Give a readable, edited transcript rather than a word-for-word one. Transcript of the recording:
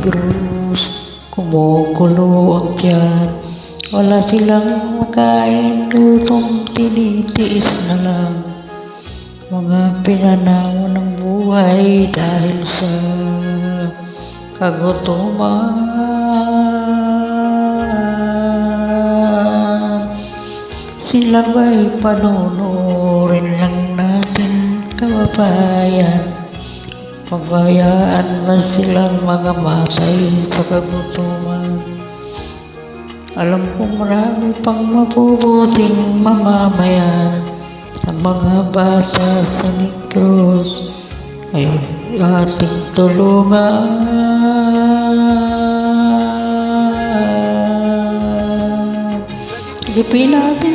Negros, kumukulo ang tiyan. Wala silang makain, lutong tinitiis na lang. Mga pinanaw ng buhay dahil sa kagutuman. Sila ba'y panunurin lang natin, kababayan? Pabayaan ba silang mga matay sa kagutuman? Alam ko marami pang mabubuting mamamayan sa mga bata sa Negros ay ating tulungan. Silipin natin